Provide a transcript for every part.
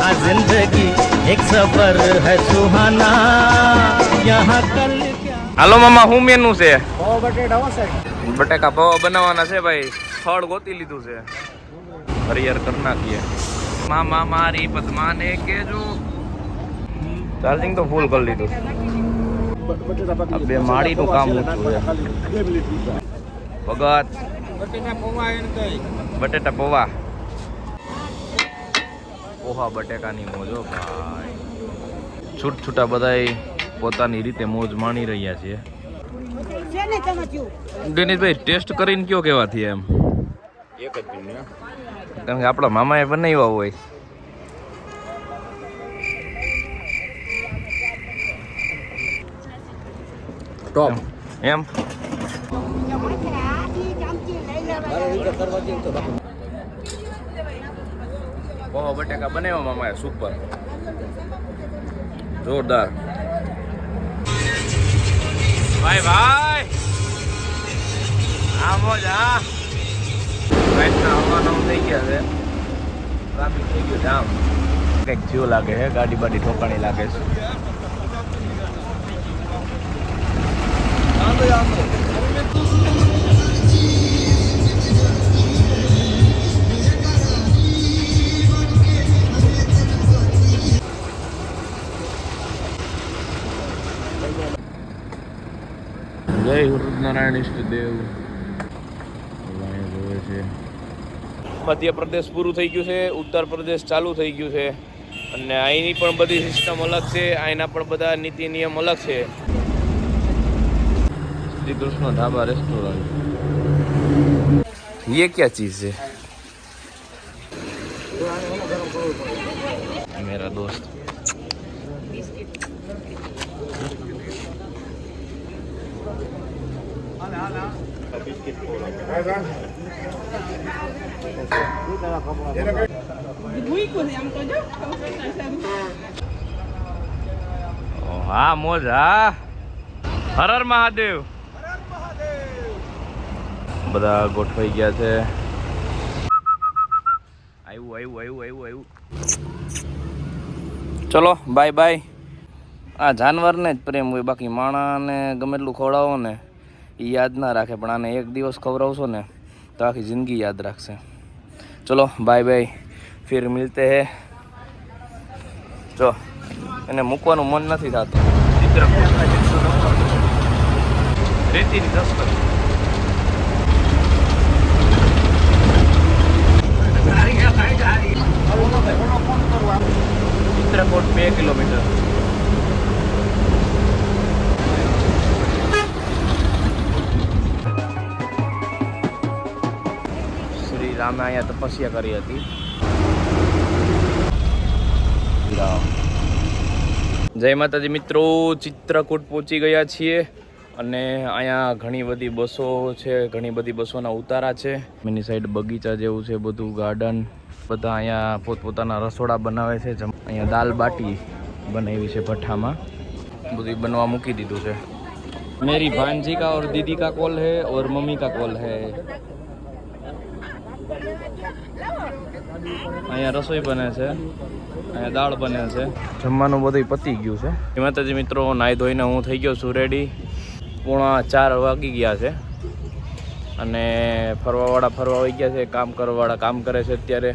आ जिंदगी एक सफर है सुहाना यहाँ कल क्या। હાલો મામા હું મેનુ છે? બટેટા હશે. બટેકા પૌવા બનાવવાના છે ભાઈ. સ્થળ ગોતી લીધું છે. હરિહર કરી નાખીએ. મામા મારી પદ્માને કેજો. ચાર્જિંગ તો ફૂલ કરી લીધું. બે માળીનું કામ ઊંચું છે. ભગત બટેટા પૌવા પોહા બટેકાની મોજો ભાઈ. છૂટ છૂટા બધાય પોતાની રીતે મોજ માણી રહ્યા છીએ. દિનેશભાઈ ટેસ્ટ કરીને કયો કેવાથી એમ? એક જ મિનિટ. કારણ કે આપણા મામાએ બનાવ્યા હોય. ટોપ એમ પોહા બટેકા બનાવ્યા મામાએ સુપર જોરદાર. ભાઈ ભાઈ આ મોજ હા. રાઈટના હવાનો થઈ ગયા છે. ટ્રાફિક થઈ ગયો જામ. કંઈક થયું લાગે છે. ગાડી બાડી ઠોકાણી લાગે છે. જય સૂર્યનારાયણ ઈષ્ટદેવ. જોવે છે મધ્યપ્રદેશ પૂરું થઈ ગયું છે. ઉત્તર પ્રદેશ ચાલુ થઈ ગયું છે. અને અહીંની પણ બધી સિસ્ટમ અલગ છે. અહીંના પણ બધા નીતિ નિયમ અલગ છે. શ્રી કૃષ્ણ ઢાબા રેસ્ટોરન્ટ. ये क्या चीज है? मेरा दोस्त હા મોજ હા. હર હર મહાદેવ. બધા ગોઠવાઈ ગયા છે. આવ્યું. ચલો બાય બાય. આ જાનવરને જ પ્રેમ હોય. બાકી માણાને ગમે એટલું ખવડાવો ને એ યાદ ના રાખે. પણ આને એક દિવસ ખવડાવશો ને તો આખી જિંદગી યાદ રાખશે. ચલો બાય બાય. ફિર મિલતે હે. જો એને મૂકવાનું મન નથી થતું. રેતીની દસ્તક. ચિત્રકૂટ 2 કિલોમીટર. શ્રી રામે અહીંયા તપસ્યા કરી હતી. જય માતાજી મિત્રો. ચિત્રકૂટ પહોંચી ગયા છીએ. અને અહીંયા ઘણી બધી બસો છે. ઘણી બધી બસોના ઉતારા છે. એની સાઈડ બગીચા જેવું છે. બધું ગાર્ડન. બધા અહીંયા પોતપોતાના રસોડા બનાવે છે. અહીંયા દાલ બાટી બનાવી છે ભઠ્ઠામાં. બધું બનવા મૂકી દીધું છે. मेरी भांजी का और दीदी का कॉल है और मम्मी का कॉल है. અહીંયા રસોઈ બને છે. અહીંયા દાળ બને છે. જમવાનું બધું પતી ગયું છે. માતાજી મિત્રો નાહી ધોઈને હું થઈ ગયો છું રેડી. 3:45 વાગી ગયા છે. અને ફરવાવાળા ફરવા આવી ગયા છે. કામ કરવાવાળા કામ કરે છે અત્યારે.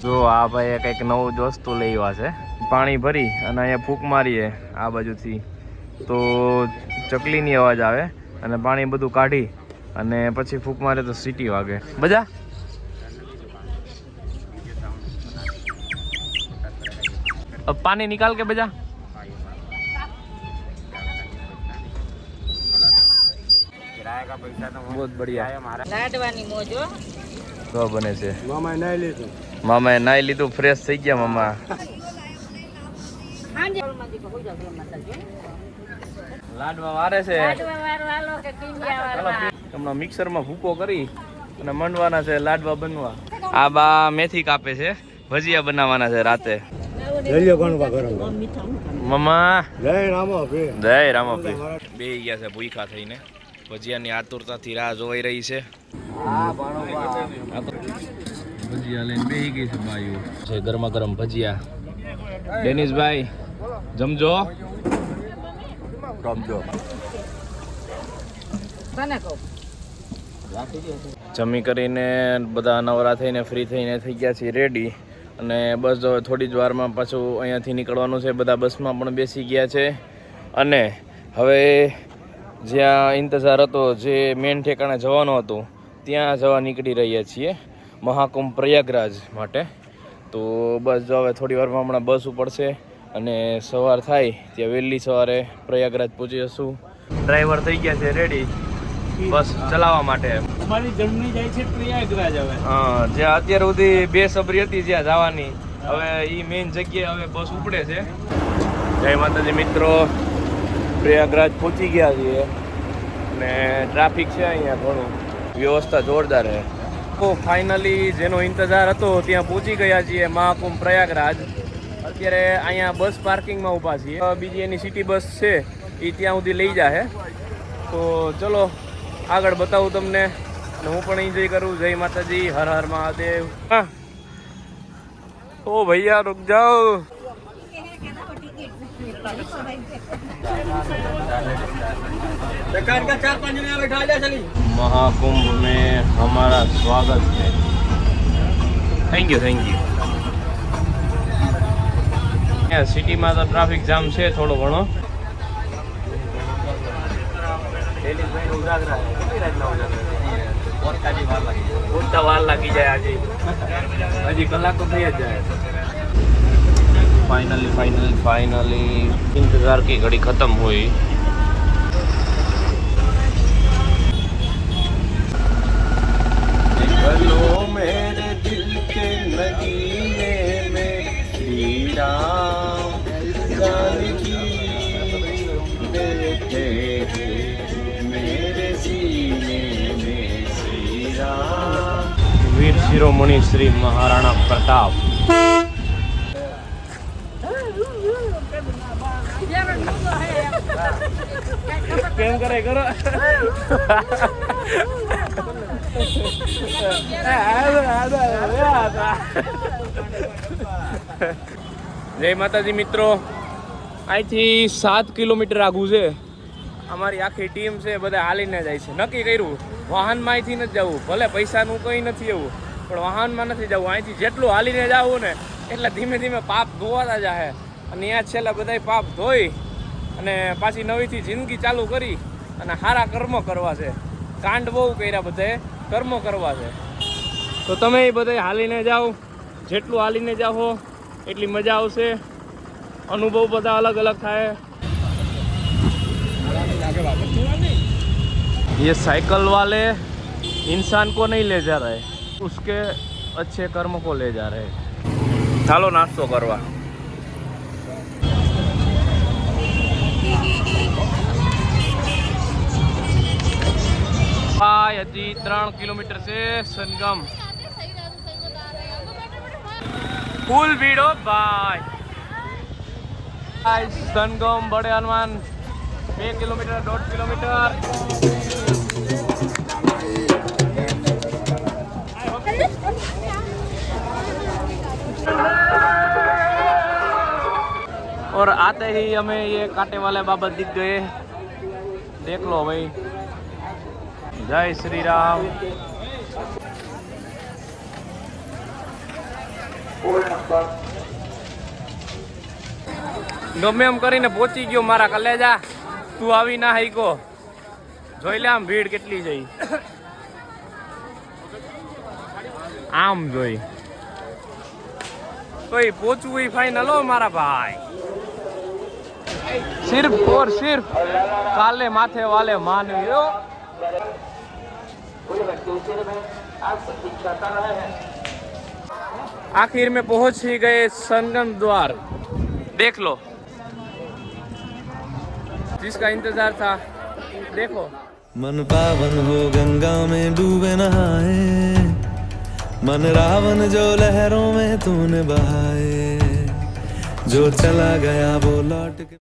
જો આ ભાઈ કંઈક નવું જ વસ્તુ લઈ આવ્યા છે. પાણી ભરી અને અહીંયા ફૂંક મારીએ આ બાજુથી તો ચકલીની અવાજ આવે. અને પાણી બધું કાઢી અને પછી ફૂંક મારે તો સીટી વાગે. બધા अब पानी निकाल के बजा. बहुत बढ़िया. લાડવાની મોજો તો બને છે. મામાએ નાઈ લીધું. મામાએ નાઈ લીધું. ફ્રેશ થઈ ગયા મામા. લાડવા વારે છે. હમણાં મિક્સરમાં ભૂકો કરી અને મંડવાના છે લાડવા બનવા. આ બા મેથી કાપે છે. ભજીયા બનાવવાના છે રાતે. મમ્મા જય રામાપીર. જય રામાપીર. બે ગયા છે ભૂખા થઈને. ભજીયાની આતુરતાથી રાહ જોવાઈ રહી છે. ભજીયા લઈને બેસી ગઈ છે બાયું. છે ગરમા ગરમ ભજીયા. ડેનિશભાઈ જમજો. જમી કરીને બધા નવરા થઈને ફ્રી થઈને થઈ ગયા છીએ રેડી. અને બસ હવે થોડી જ વારમાં પાછું અહીંયાથી નીકળવાનું છે. બધા બસમાં પણ બેસી ગયા છે. અને હવે જ્યાં ઇંતજાર હતો, જે મેન ઠેકાણે જવાનું હતું, ત્યાં જવા નીકળી રહ્યા છીએ મહાકુંભ પ્રયાગરાજ માટે. તો બસ જો હવે થોડી વારમાં હમણાં બસ ઉપડશે અને સવાર થાય ત્યાં વહેલી સવારે પ્રયાગરાજ પહોંચી જશું. ડ્રાઈવર થઈ ગયા છે રેડી બસ ચલાવવા માટે. અમારી જર્ની જાય છે પ્રયાગરાજ હવે. હા, જ્યાં અત્યાર સુધી બેસબરી હતી જ્યાં જવાની, હવે એ મેઇન જગ્યાએ હવે બસ ઉપડે છે. જય માતાજી મિત્રો, પ્રયાગરાજ પહોંચી ગયા છીએ અને ટ્રાફિક છે અહીંયા ઘણું, વ્યવસ્થા જોરદાર છે. તો ફાઇનલી જેનો ઇંતજાર હતો ત્યાં પહોંચી ગયા છીએ મહાકુંભ પ્રયાગરાજ. અત્યારે અહીંયા બસ પાર્કિંગમાં ઊભા છીએ. બીજી એની સિટી બસ છે એ ત્યાં સુધી લઈ જાય. તો ચલો આગળ બતાવું તમને અને હું પણ એન્જોય કરું. જય માતાજી, હર હર મહાદેવ. ઓ ભૈયા रुक जाओ. महाकुंभ में हमारा स्वागत है. Thank you thank you. સિટીમાં તો ટ્રાફિક જામ છે થોડો ઘણો. વાર લાગી જાય આજે, હજી કલાક તો થઈ જ જાય. फाइनली इंतजार की घड़ी खत्म हुई. चलो मेरे दिल के नगीने में श्री राम जानकी बैठे मेरे सीने में श्री राम. वीर शिरोमणि श्री महाराणा प्रताप. કેમ કરે કરો. જય માતાજી મિત્રો, અહીંથી 7 કિલોમીટર આગું છે. અમારી આખી ટીમ છે, બધા હાલીને જાય છે. નક્કી કર્યું વાહનમાં અહીંથી નથી જવું, ભલે પૈસાનું કંઈ નથી એવું, પણ વાહનમાં નથી જવું. અહીંથી જેટલું હાલીને જવું ને એટલે ધીમે ધીમે પાપ ધોવાતા જાય. અને ત્યાં છેલ્લા બધા પાપ ધોઈ અને પાછી નવીથી જિંદગી ચાલુ કરી અને સારા કર્મો કરવા છે. કાંડ બહુ કર્યા, બધાએ કર્મો કરવા છે. તો તમે એ બધા હાલીને જાઓ, જેટલું હાલીને જાઓ એટલી મજા આવશે. અનુભવ બધા અલગ અલગ થાય. ये साइकिल वाले इंसान को नहीं ले जा रहे, उसके अच्छे कर्म को ले जा रहे. ચાલો નાસ્તો કરવા. હજી 3 કિલોમીટર છે સંગમ. ફૂલ ભીડ હો ભાઈ. સંગમ બડે હનુમાન 2 કિલોમીટર 1.5 કિલોમીટર. और आते ही हमें ये कांटे वाले बाबा दिख गए. देख लो भाई. जय श्री राम. ગમે એમ કરીને પહોંચી ગયો મારા કલેજા. તું આવી ના હાઈકો. જોઈ લે આમ ભીડ કેટલી જઈ. આમ જોઈ કોઈ પહોંચવું એ ફાઇનલ હો મારા ભાઈ. सिर्फ और सिर्फ काले माथे वाले मानवीयो. आखिर में पहुंच ही गए संगम द्वार. देख लो, जिसका इंतजार था देखो. मन पावन हो गंगा में डूबे नहाए, मन रावण जो लहरों में तूने बहाए, जो चला गया वो लौट के